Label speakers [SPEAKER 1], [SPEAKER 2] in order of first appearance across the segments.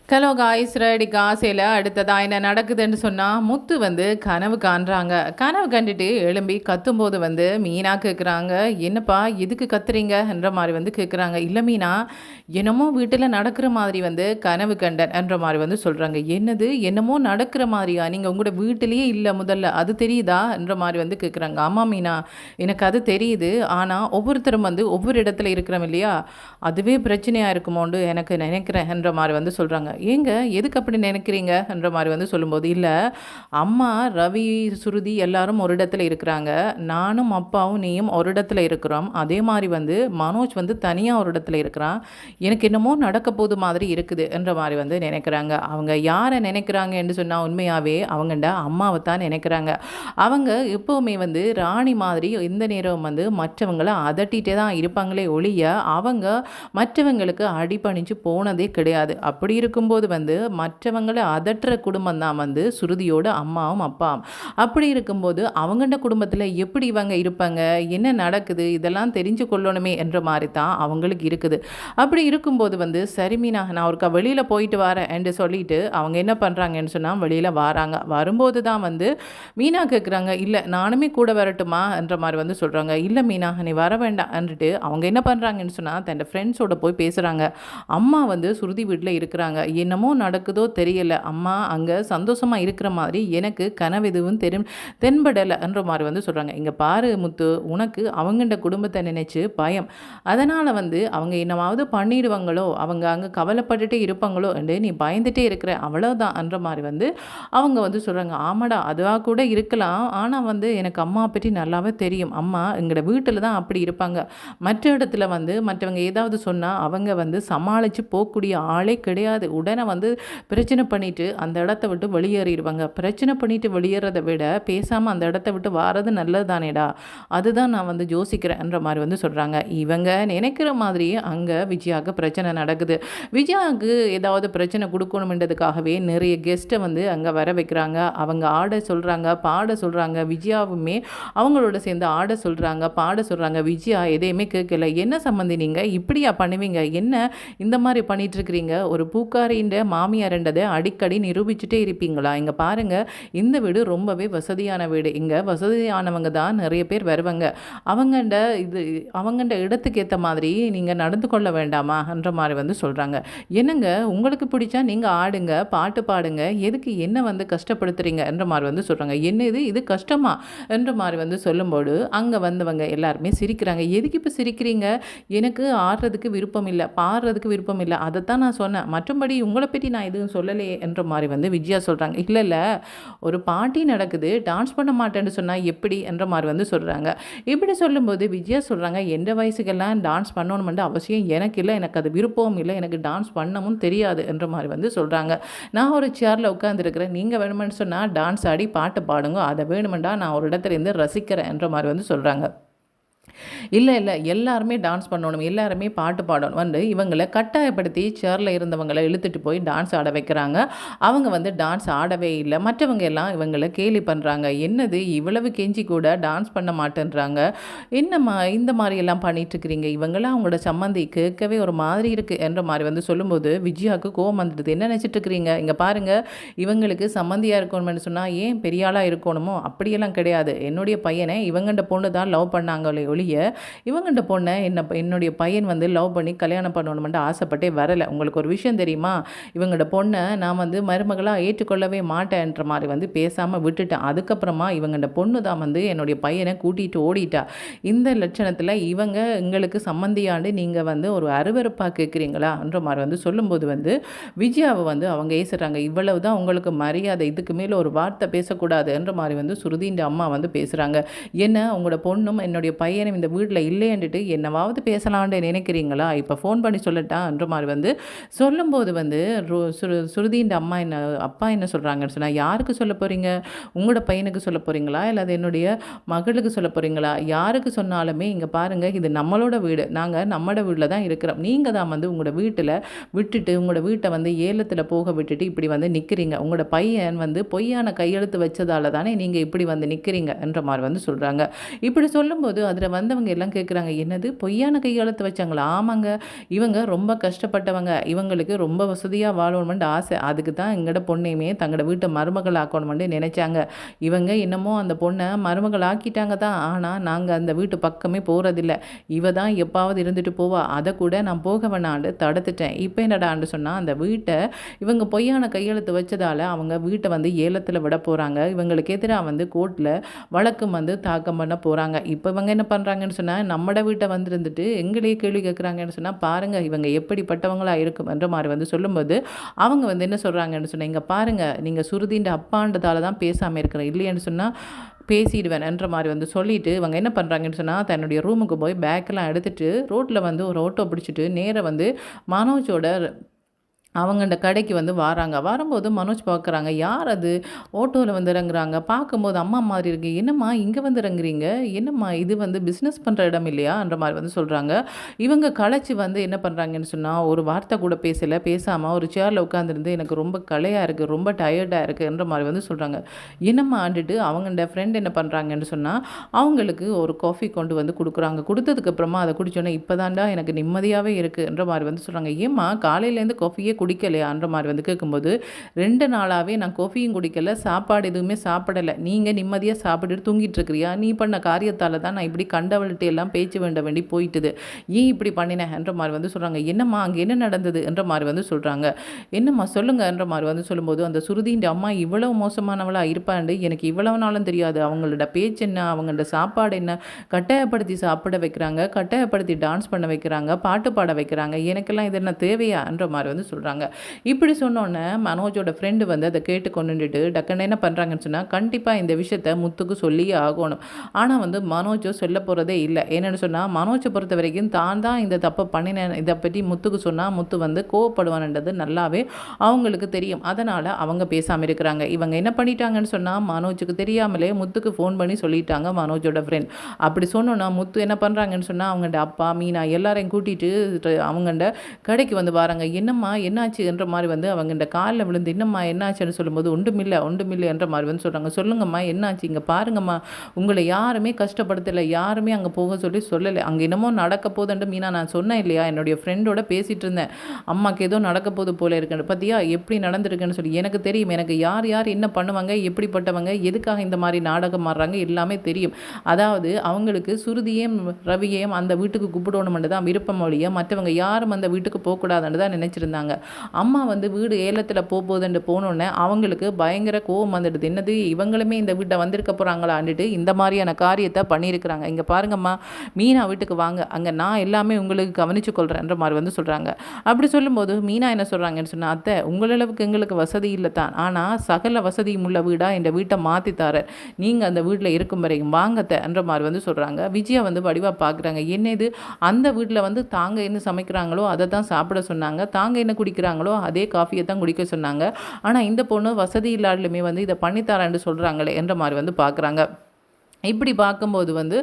[SPEAKER 1] Hello guys ready காசையில் அடுத்ததாக என்ன நடக்குதுன்னு சொன்னால் முத்து கனவு காண்றாங்க. கனவு கண்டுட்டு எழும்பி கத்தும்போது மீனா கேட்குறாங்க, என்னப்பா எதுக்கு கத்துறீங்க என்ற மாதிரி கேட்குறாங்க. இல்லை மீனா, என்னமோ வீட்டில் நடக்கிற மாதிரி கனவு கண்டன் என்ற மாதிரி சொல்கிறாங்க. என்னது என்னமோ நடக்கிற மாதிரியா? நீங்கள் உங்களோட வீட்டிலேயே இல்லை முதல்ல, அது தெரியுதா என்ற மாதிரி கேட்குறாங்க. ஆமாம் மீனா, எனக்கு அது தெரியுது. ஆனால் ஒவ்வொருத்தரும் ஒவ்வொரு இடத்துல இருக்கிறோம் இல்லையா, அதுவே பிரச்சனையாக இருக்குமோண்டு எனக்கு நினைக்கிறேன் என்ற மாதிரி சொல்கிறாங்க. ஏங்க எதுக்கு அப்படி நினைக்கிறீங்க என்ற மாதிரி சொல்லும்போது, இல்லை அம்மா ரவி சுருதி எல்லாரும் ஒரு இடத்துல இருக்கிறாங்க, நானும் அப்பாவும் நீயும் ஒரு இடத்துல இருக்கிறோம், அதே மாதிரி மனோஜ் தனியாக ஒரு இடத்துல இருக்கிறான், எனக்கு என்னமோ நடக்க போது மாதிரி இருக்குது என்ற மாதிரி நினைக்கிறாங்க. அவங்க யாரை நினைக்கிறாங்க என்று சொன்னால் உண்மையாகவே அவங்கள்ட அம்மாவை தான் நினைக்கிறாங்க. அவங்க எப்போவுமே ராணி மாதிரி இந்த நேரம் மற்றவங்களை அதட்டிகிட்டே தான் இருப்பாங்களே ஒழிய அவங்க மற்றவங்களுக்கு அடிபணிஞ்சு போனதே கிடையாது. அப்படி இருக்கும் இருக்கும்போது மற்றவங்களை அதட்டுற குடும்பம் தான் சுருதியோட அம்மாவும் அப்பாவும். அப்படி இருக்கும்போது அவங்கள்ட குடும்பத்தில் எப்படி இவங்க இருப்பாங்க, என்ன நடக்குது, இதெல்லாம் தெரிஞ்சு கொள்ளணுமே என்ற மாதிரி தான் அவங்களுக்கு இருக்குது. அப்படி இருக்கும்போது சரி மீனா, நான் ஒருக்கா வெளியில் போயிட்டு வரேன் என்று சொல்லிட்டு அவங்க என்ன பண்ணுறாங்கன்னு சொன்னால் வெளியில் வராங்க. வரும்போது தான் மீனா கேட்குறாங்க, இல்லை நானுமே கூட வரட்டுமா என்ற மாதிரி சொல்கிறாங்க. இல்லை மீனா, நீ வர வேண்டாம் என்றுட்டு அவங்க என்ன பண்ணுறாங்கன்னு சொன்னால் தன் ஃப்ரெண்ட்ஸோட போய் பேசுகிறாங்க. அம்மா சுருதி வீட்டில் இருக்கிறாங்க, என்னமோ நடக்குதோ தெரியல, அம்மா அங்கே சந்தோஷமாக இருக்கிற மாதிரி எனக்கு கனவு எதுவும் தென்படலை என்ற மாதிரி சொல்கிறாங்க. இங்கே பாரு முத்து, உனக்கு அவங்கள்ட குடும்பத்தை நினைச்சு பயம், அதனால் அவங்க என்னவாவது பண்ணிடுவாங்களோ, அவங்க அங்கே கவலைப்பட்டுட்டே இருப்பாங்களோ என்று நீ பயந்துட்டே இருக்கிற, அவ்வளோதான் என்ற மாதிரி அவங்க சொல்கிறாங்க. ஆமாடா, அதுவாக கூட இருக்கலாம், ஆனால் எனக்கு அம்மா பற்றி நல்லாவே தெரியும், அம்மா எங்களோட வீட்டில் தான் அப்படி இருப்பாங்க, மற்ற இடத்துல மற்றவங்க ஏதாவது சொன்னால் அவங்க சமாளித்து போகக்கூடிய ஆளே கிடையாது, உடனே பிரச்சனை பண்ணிவிட்டு அந்த இடத்த விட்டு வெளியேறிடுவாங்க. பிரச்சனை பண்ணிவிட்டு வெளியேறதை விட பேசாமல் அந்த இடத்த விட்டு வாரது நல்லது தானேடா, அதுதான் நான் யோசிக்கிறேன் என்ற மாதிரி சொல்கிறாங்க. இவங்க நினைக்கிற மாதிரியே அங்கே விஜயாவுக்கு பிரச்சனை நடக்குது. விஜயாவுக்கு ஏதாவது பிரச்சனை கொடுக்கணுன்றதுக்காகவே நிறைய கெஸ்ட்டை அங்கே வர வைக்கிறாங்க. அவங்க ஆட சொல்கிறாங்க, பாட சொல்கிறாங்க. விஜயாவுமே அவங்களோட சேர்ந்து ஆட சொல்கிறாங்க, பாட சொல்கிறாங்க. விஜயா எதையுமே கேட்கல. என்ன சம்மந்தி நீங்கள் இப்படியா பண்ணுவீங்க, என்ன இந்த மாதிரி பண்ணிகிட்ருக்கிறீங்க, ஒரு பூக்காரின்ற மாமியார்ன்றதை அடிக்கடி நிரூபிச்சுட்டே இருப்பீங்களா? இங்கே பாருங்கள், இந்த வீடு ரொம்பவே வசதியான வீடு, இங்கே வசதியானவங்க தான் நிறைய பேர் வருவாங்க, அவங்கண்ட இடத்துக்கு ஏற்ற மாதிரி நீங்கள் நடந்து கொள்ள வேண்டாமா என்ற மாதிரி சொல்கிறாங்க. என்னங்க உங்களுக்கு பிடிச்சா நீங்கள் ஆடுங்க, பாட்டு பாடுங்க, எதுக்கு என்ன கஷ்டப்படுத்துறீங்க என்ற மாதிரி சொல்கிறாங்க. என்ன இது கஷ்டமா என்ற மாதிரி சொல்லும்போது அங்கே வந்தவங்க எல்லாருமே சிரிக்கிறாங்க. எதுக்கு இப்போ சிரிக்கிறீங்க, எனக்கு ஆடுறதுக்கு விருப்பம் இல்லை, பாடுறதுக்கு விருப்பம் இல்லை, அதைத்தான் நான் சொன்னேன், மற்றபடி உங்களை பற்றி நான் எதுவும் சொல்லலையே என்ற மாதிரி விஜயா சொல்கிறாங்க. இல்லை ஒரு பார்ட்டி நடக்குது, டான்ஸ் பண்ண மாட்டேன்னு சொன்னால் எப்படி என்ற மாதிரி சொல்கிறாங்க. இப்படி சொல்லும்போது விஜயா சொல்கிறாங்க, எந்த வயசுக்கெல்லாம் டான்ஸ் பண்ணணுமென்ற அவசியம் எனக்கு இல்லை, எனக்கு அது விருப்பமும் இல்லை, எனக்கு டான்ஸ் பண்ணவும் தெரியாது என்ற மாதிரி சொல்கிறாங்க. நான் ஒரு சேரில் உட்காந்துருக்கிறேன், நீங்கள் வேணுமென்னு சொன்னால் டான்ஸ் ஆடி பாட்டு பாடுங்க, அதை வேணுமெண்டா நான் ஒரு இடத்துல இருந்து ரசிக்கிறேன் என்ற மாதிரி சொல்கிறாங்க. இல்லை எல்லாருமே டான்ஸ் பண்ணணும், எல்லாருமே பாட்டு பாடணும் இவங்களை கட்டாயப்படுத்தி சேரில் இருந்தவங்களை இழுத்துட்டு போய் டான்ஸ் ஆட வைக்கிறாங்க. அவங்க டான்ஸ் ஆடவே இல்லை. மற்றவங்க எல்லாம் இவங்களை கேலி பண்ணுறாங்க. என்னது இவ்வளவு கெஞ்சி கூட டான்ஸ் பண்ண மாட்டேன்றாங்க, என்னம்மா இந்த மாதிரி எல்லாம் பண்ணிட்டுருக்கிறீங்க, இவங்களாம் அவங்களோட சம்மந்தி கேட்கவே ஒரு மாதிரி இருக்குது என்ற மாதிரி சொல்லும்போது விஜயாவுக்கு கோவம் வந்துடுது. என்ன நினச்சிட்டு இருக்கிறீங்க, இங்கே பாருங்கள், இவங்களுக்கு சம்மந்தியாக இருக்கணும்னு சொன்னால் ஏன் பெரியாளாக இருக்கணுமோ, அப்படியெல்லாம் கிடையாது, என்னுடைய பையனை இவங்கள்ட பொண்ணு தான் லவ் பண்ணாங்களே ஒழிய இவங்கள்ட பொண்ணை என்னுடைய பையன் லவ் பண்ணி கல்யாணம் பண்ணணுமென்று ஆசைப்பட்டே வரலை. உங்களுக்கு ஒரு விஷயம் தெரியுமா, இவங்களோட பொண்ணை நான் மருமகளாக ஏற்றுக்கொள்ளவே மாட்டேன்ற மாதிரி பேசாமல் விட்டுட்டேன். அதுக்கப்புறமா இவங்களோட பொண்ணு தான் என்னுடைய பையனை கூட்டிகிட்டு ஓடிட்டா. இந்த லட்சணத்தில் இவங்க எங்களுக்கு சம்மந்தியாண்டு நீங்கள் ஒரு அருவருப்பாக கேட்குறீங்களா என்ற மாதிரி சொல்லும்போது விஜயாவை அவங்க ஏசுகிறாங்க. இவ்வளவு தான் உங்களுக்கு மரியாதை, இதுக்கு மேலே ஒரு வார்த்தை பேசக்கூடாது என்ற மாதிரி சுருதின்ற அம்மா பேசுகிறாங்க. என்ன உங்களோட பொண்ணும் என்னுடைய பையனும் இந்த வீட்டில் இல்லைன்ட்டு என்னவாவது பேசலான்னு நினைக்கிறீங்களா, இப்போ ஃபோன் பண்ணி சொல்லட்டா என்ற மாதிரி சொல்லும்போது சுருதின்ற அப்பா என்ன சொல்கிறாங்கன்னு சொன்னால், யாருக்கு சொல்ல போகிறீங்க, உங்களோட பையனுக்கு சொல்ல போகிறீங்களா, இல்லை அது என்னுடைய மகளுக்கு சொல்ல போகிறீங்களா, யாருக்கு சொன்னாலுமே இங்கே பாருங்கள், இது நம்மளோட வீடு, நாங்கள் நம்மளோட வீட்டில் தான் இருக்கிறோம், நீங்கள் தான் உங்களோட வீட்டில் விட்டுட்டு உங்களோட வீட்டை ஏலத்தில் போக விட்டுட்டு இப்படி நிற்கிறீங்க, உங்களோட பையன் பொய்யான கையெழுத்து வச்சதால தானே நீங்கள் இப்படி நிற்கிறீங்க என்ற மாதிரி சொல்கிறாங்க. இப்படி சொல்லும்போது அதில் வந்தவங்க எல்லாம் கேட்குறாங்க, என்னது பொய்யான கையெழுத்து வச்சாங்களா? ஆமாங்க. இவங்க ரொம்ப கஷ்டப்பட்டவங்க. இவங்களுக்கு ரொம்ப வசதியா வாழணும்னு ஆசை. அதுக்கு தான் எங்கட பொண்ணையுமே தங்களோட வீட்ட மருமகள் ஆக்கணும்னு நினைச்சாங்க. இவங்க என்னமோ அந்த பொண்ண மருமகள் ஆக்கிட்டாங்க தான். ஆனா, நாங்க அந்த வீட்டு பக்கமே போறதில்ல. இவ தான் எப்பாவது இருந்துட்டு போவா. அத கூட நான் போக வேணான்னு தடுத்துட்டேன். இப்ப என்னடான்னு சொன்னா, அந்த வீட்ட இவங்க பொய்யான கையெழுத்து வச்சதால அவங்க வீட்ட வந்து ஏலத்துல விட போறாங்க. இவங்களுக்கு எதிரா வந்து கோர்ட்ல வழக்கும் வந்து தாக்கல் பண்ண போறாங்க. இப்ப இவங்க என்ன பண்றாங்கன்னு சொன்னா, நம்மட வீட்ட வந்து இருந்துட்டு எங்களையே கேள்வி கேட்குறாங்கன்னு சொன்னா, பாருங்க இவங்க எப்படிப்பட்டவங்களா இருக்கும் என்ற மாரி வந்து சொல்லும்போது, அவங்க வந்து என்ன சொல்றாங்கன்னு சொன்னா, இங்க பாருங்க நீங்க சுருதின்ற அப்பான்றதால தான் பேசாம இருக்கிறேன். இல்லையேன்னு சொன்னா பேசிடுவேன் என்ற மாரி வந்து சொல்லிட்டு, இவங்க என்ன பண்றாங்கன்னு சொன்னா, தன்னுடைய ரூமுக்கு போய் பேக்லாம் எடுத்துட்டு, ரோட்ல வந்து ஒரு ஆட்டோ பிடிச்சிட்டு நேரா வந்து மனோஜோட அவங்கள்ட கடைக்கு வந்து வாராங்க. வரும்போது மனோஜ் பார்க்குறாங்க. யார் அது? ஆட்டோல வந்து இறங்குறாங்க. பார்க்கும்போது அம்மா மாரி இருக்கு. என்னம்மா இங்க வந்து இறங்குறீங்க? என்னம்மா இது வந்து பிசினஸ் பண்ற இடம் இல்லையா? என்ற மாரி வந்து சொல்றாங்க. இவங்க களைச்சு வந்து என்ன பண்றாங்கன்னு சொன்னா, ஒரு வார்த்தை கூட பேசல. பேசாம ஒரு சேர்ல உட்காந்துருந்து எனக்கு ரொம்ப களையா இருக்கு. ரொம்ப டயர்டா இருக்குன்ற மாரி வந்து சொல்றாங்க. என்னம்மான்ட்டுட்டு அவங்கள்ட ஃப்ரெண்ட் என்ன பண்றாங்கன்னு சொன்னா, அவங்களுக்கு ஒரு காஃபி கொண்டு வந்து குடுக்குறாங்க. குடுத்ததுக்கு அப்புறமா அத குடிச்சோனே, இப்பதான்டா எனக்கு நிம்மதியாவே இருக்குன்ற மாரி வந்து சொல்றாங்க. ஏம்மா காலையிலேருந்து காஃபியே குடிக்கலையான்ற மாரி வந்து கேட்கும்போது, 2 நாளாவே நான் காஃபியும் குடிக்கல, சாப்பாடு எதுவுமே சாப்பிடல. நீங்க நிம்மதியா சாப்பிட்டுட்டு தூங்கிட்டு இருக்கிறியா? நீ பண்ண காரியத்தால தான் நான் இப்படி கண்டவள்ட்ட எல்லாம் பேச்சு வேண்ட வேண்டி போயிட்டுது. ஏன் இப்படி பண்ணினேன்ற மாரி வந்து சொல்றாங்க. என்னம்மா அங்க என்ன நடந்தது? என்ற மாரி வந்து சொல்றாங்க. என்னம்மா சொல்லுங்கன்ற மாரி வந்து சொல்லும்போது, அந்த சுருதின்ற அம்மா இவ்வளவு மோசமானவளா இருப்பான்னு எனக்கு இவ்வளவு நாளும் தெரியாது. அவங்களோட பேச்சு என்ன? அவங்களோட சாப்பாடு என்ன? கட்டாயப்படுத்தி சாப்பிட வைக்கிறாங்க, கட்டாயப்படுத்தி டான்ஸ் பண்ண வைக்கிறாங்க, பாட்டு பாட வைக்கிறாங்க. எனக்கெல்லாம் இது என்ன தேவையான்ற மாரி வந்து சொல்றாங்க. இப்படி சொன்னோன்னே மனோஜோட ஃப்ரெண்டு வந்து அதை கேட்டு கொண்டுட்டு டக்குன்னு என்ன பண்ணுறாங்கன்னு சொன்னால், கண்டிப்பாக இந்த விஷயத்த முத்துக்கு சொல்லியே ஆகணும். ஆனால் வந்து மனோஜோ சொல்ல போகிறதே இல்லை. என்னென்னு சொன்னால், மனோஜை பொறுத்த வரைக்கும் தான் தான் இந்த தப்பை பண்ணினேன் இதை பற்றி முத்துக்கு சொன்னால் முத்து வந்து கோவப்படுவான்ன்றது நல்லாவே அவங்களுக்கு தெரியும். அதனால் அவங்க பேசாமல் இருக்கிறாங்க. இவங்க என்ன பண்ணிட்டாங்கன்னு சொன்னால், மனோஜுக்கு தெரியாமலே முத்துக்கு ஃபோன் பண்ணி சொல்லிட்டாங்க மனோஜோட ஃப்ரெண்ட். அப்படி சொன்னோன்னா முத்து என்ன பண்ணுறாங்கன்னு சொன்னால், அவங்கள்ட அப்பா மீனா எல்லாரையும் கூட்டிகிட்டு அவங்கள்ட கடைக்கு வந்து வராங்க. என்னம்மா என்னாச்சு என்ற மாதிரி வந்து அவங்கள்ட காலில் விழுந்து, என்னம்மா என்னாச்சுன்னு சொல்லும்போது, ஒன்றுமில்லை ஒன்றுமில்லை என்ற மாதிரி வந்து சொல்கிறாங்க. சொல்லுங்கம்மா என்னாச்சு? இங்கே பாருங்கம்மா, உங்களை யாருமே கஷ்டப்படுத்தலை, யாருமே அங்கே போக சொல்லலை. அங்கே என்னமோ நடக்க போதுன்ட்டு மீனா நான் சொன்னேன் இல்லையா, என்னுடைய ஃப்ரெண்டோட பேசிகிட்டு இருந்தேன். அம்மாவுக்கு ஏதோ நடக்க போது போல இருக்குன்னு. பார்த்தியா எப்படி நடந்திருக்குன்னு சொல்லி. எனக்கு தெரியும், எனக்கு யார் யார் என்ன பண்ணுவாங்க, எப்படிப்பட்டவங்க, எதுக்காக இந்த மாதிரி நாடகம் ஆடுறாங்க எல்லாமே தெரியும். அதாவது அவங்களுக்கு சுருதியையும் ரவியையும் அந்த வீட்டுக்கு கூப்பிடணும்னு தான் விருப்பம் ஒழிய மற்றவங்க யாரும் அந்த வீட்டுக்கு போகக்கூடாதுன்னு தான் நினச்சிருந்தாங்க. அம்மா வந்து வீடு ஏலத்தில் போகுதுன்னு போனோன்னே அவங்களுக்கு பயங்கர கோவம் வந்துடுது. என்னது இவங்களுமே இந்த வீட்டை வந்திருக்க போகிறாங்களான்ட்டு இந்த மாதிரியான காரியத்தை பண்ணியிருக்கிறாங்க. இங்கே பாருங்கம்மா, மீனா வீட்டுக்கு வாங்க, அங்கே நான் எல்லாமே உங்களுக்கு கவனிச்சு கொள்கிறேன்ற மாதிரி வந்து சொல்கிறாங்க. அப்படி சொல்லும்போது மீனா என்ன சொல்கிறாங்கன்னு சொன்னால், அத்தை உங்களளவுக்கு எங்களுக்கு வசதி இல்லை தான், ஆனால் சகல வசதியும் உள்ள வீடாக இந்த வீட்டை மாற்றி தரேன், நீங்கள் அந்த வீட்டில் இருக்கும் வரைக்கும் வாங்கத்தை என்ற மாதிரி வந்து சொல்கிறாங்க. விஜயா வந்து வடிவாக பார்க்குறாங்க. என்ன இது, அந்த வீட்டில் வந்து தாங்க என்ன சமைக்கிறாங்களோ அதை தான் சாப்பிட சொன்னாங்க, தாங்க என்ன குடிக்கிறாங்களோ அதே காஃபியை தான் குடிக்க சொன்னாங்க. ஆனால் இந்த பொண்ணு வசதி இல்லாதலுமே வந்து இதை பண்ணித்தாரேன்னு சொல்கிறாங்களே என்ற மாதிரி வந்து பார்க்குறாங்க. இப்படி பார்க்கும்போது வந்து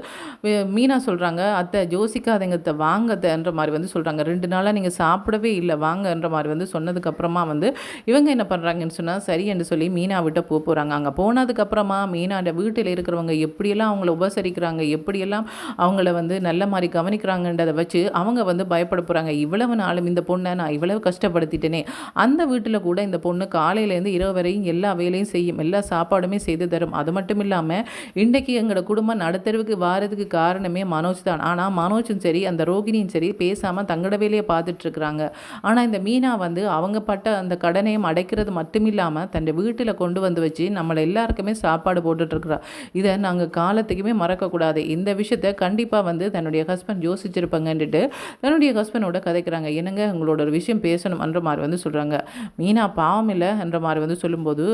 [SPEAKER 1] மீனா சொல்கிறாங்க, அத்தை யோசிக்காதீங்க அத்தை, வாங்க அத்தைன்ற மாதிரி வந்து சொல்கிறாங்க. 2 நாளாக நீங்கள் சாப்பிடவே இல்லை, வாங்கன்ற மாதிரி வந்து சொன்னதுக்கப்புறமா வந்து இவங்க என்ன பண்ணுறாங்கன்னு சொன்னால், சரி என்று சொல்லி மீனா விட்ட போகிறாங்க. அங்கே போனதுக்கப்புறமா மீனாண்ட வீட்டில் இருக்கிறவங்க எப்படியெல்லாம் அவங்கள உபசரிக்கிறாங்க, எப்படியெல்லாம் அவங்கள வந்து நல்ல மாதிரி கவனிக்கிறாங்கன்றதை வச்சு அவங்க வந்து பயப்பட போகிறாங்க. இவ்வளவு நாளும் இந்த பொண்ணை நான் இவ்வளவு கஷ்டப்படுத்திட்டேனே, அந்த வீட்டில் கூட இந்த பொண்ணு காலையிலேருந்து இரவு வரையும் எல்லா வேலையும் செய்யும், எல்லா சாப்பாடுமே செய்து தரும். அது மட்டும் இல்லாமல் இன்றைக்கு எங்களோட குடும்பம் நடுத்தருவுக்கு வாரதுக்கு காரணமே மனோஜ் தான். ஆனால் மனோஜும் சரி அந்த ரோகிணியும் சரி பேசாமல் தங்களோட வேலையை பார்த்துட்ருக்குறாங்க. ஆனால் இந்த மீனா வந்து அவங்க பட்ட அந்த கடனையும் அடைக்கிறது மட்டும் இல்லாமல் தன் வீட்டில் கொண்டு வந்து வச்சு நம்மளை எல்லாருக்குமே சாப்பாடு போட்டுட்ருக்குறா. இதை நாங்கள் காலத்துக்குமே மறக்கக்கூடாது. இந்த விஷயத்தை கண்டிப்பாக வந்து தன்னுடைய ஹஸ்பண்ட் யோசிச்சிருப்பாங்கன்ட்டு தன்னுடைய ஹஸ்பண்டோட கதைக்கிறாங்க. என்னங்க உங்களோட ஒரு விஷயம் பேசணும் என்ற மாதிரி வந்து சொல்கிறாங்க. மீனா பாவம் இல்லை என்ற மாதிரி வந்து சொல்லும்போது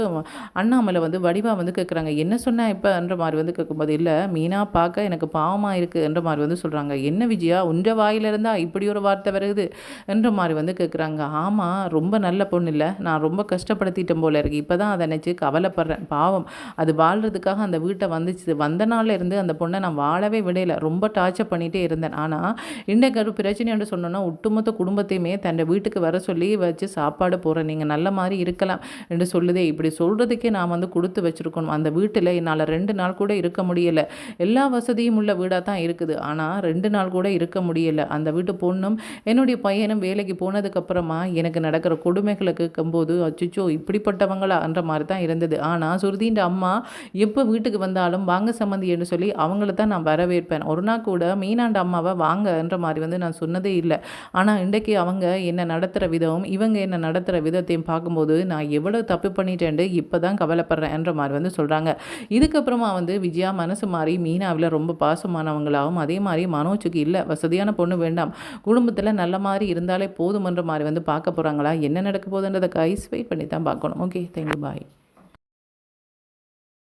[SPEAKER 1] அண்ணாமலை வந்து வடிவாக வந்து கேட்குறாங்க, என்ன சொன்னா இப்போ என்ற மாதிரி வந்து கேட்கும்போது, இல்லை மீனா பார்க்க எனக்கு பாவமாக இருக்குது என்ற மாதிரி வந்து சொல்கிறாங்க. என்ன விஜயா உன்ற வாயிலிருந்தா இப்படி ஒரு வார்த்தை வருது என்ற மாதிரி வந்து கேட்குறாங்க. ஆமாம் ரொம்ப நல்ல பொண்ணு இல்லை, நான் ரொம்ப கஷ்டப்படுத்திட்டேன் போல இருக்கு, இப்போ தான் அதை நினச்சி கவலைப்படுறேன். பாவம் அது வாழ்கிறதுக்காக அந்த வீட்டை வந்துச்சு, வந்த நாளில் இருந்து அந்த பொண்ணை நான் வாழவே விடையில, ரொம்ப டார்ச்சர் பண்ணிகிட்டே இருந்தேன். ஆனால் இன்றைக்கு ஒரு பிரச்சனைன்னு சொன்னோன்னா ஒட்டுமொத்த குடும்பத்தையுமே தன் வீட்டுக்கு வர சொல்லி வச்சு சாப்பாடு போகிறேன், நீங்கள் நல்ல மாதிரி இருக்கலாம் என்று சொல்லுதே. இப்படி சொல்கிறதுக்கே நான் வந்து கொடுத்து வச்சுருக்கணும். அந்த வீட்டில் என்னால் 2 நாள் கூட இருக்க முடியலை. எல்லா வசதியும் உள்ள வீடாக தான் இருக்குது. ஆனால் 2 நாள் கூட இருக்க முடியலை. அந்த வீட்டு பொண்ணும் என்னுடைய பையனும் வேலைக்கு போனதுக்கப்புறமா எனக்கு நடக்கிற கொடுமைகளை கேட்கும்போது அச்சோ இப்படிப்பட்டவங்களான்ற மாதிரி தான் இருந்தது. ஆனால் சுருதின்ற அம்மா எப்போ வீட்டுக்கு வந்தாலும் வாங்க சம்மந்தி என்று சொல்லி அவங்கள தான் நான் வரவேற்பேன். ஒரு நாள் கூட மீனாண்ட அம்மாவை வாங்கன்ற மாதிரி வந்து நான் சொன்னதே இல்லை. ஆனால் இன்றைக்கு அவங்க என்ன நடத்துகிற விதம் இவங்க என்ன நடத்துகிற விதத்தையும் பார்க்கும்போது நான் எவ்வளோ தப்பு பண்ணிட்டேன்ட்டு இப்போ தான் கவலைப்படுறேன்ற மாதிரி வந்து சொல்கிறாங்க. இதுக்கப்புறமா வந்து விஜயா மனசு மாறி மீனாவில் ரொம்ப பாசமானவங்களாகவும் அதே மாதிரி மனோஜுக்கு இல்லை வசதியான பொண்ணு வேண்டாம் குடும்பத்தில் நல்ல மாதிரி இருந்தாலே போதுமன்ற மாதிரி வந்து பார்க்க போகிறாங்களா, என்ன நடக்க போகுதுன்றதை கைஸ் வெயிட் பண்ணி தான் பார்க்கணும். ஓகே, தேங்க்யூ, பாய்.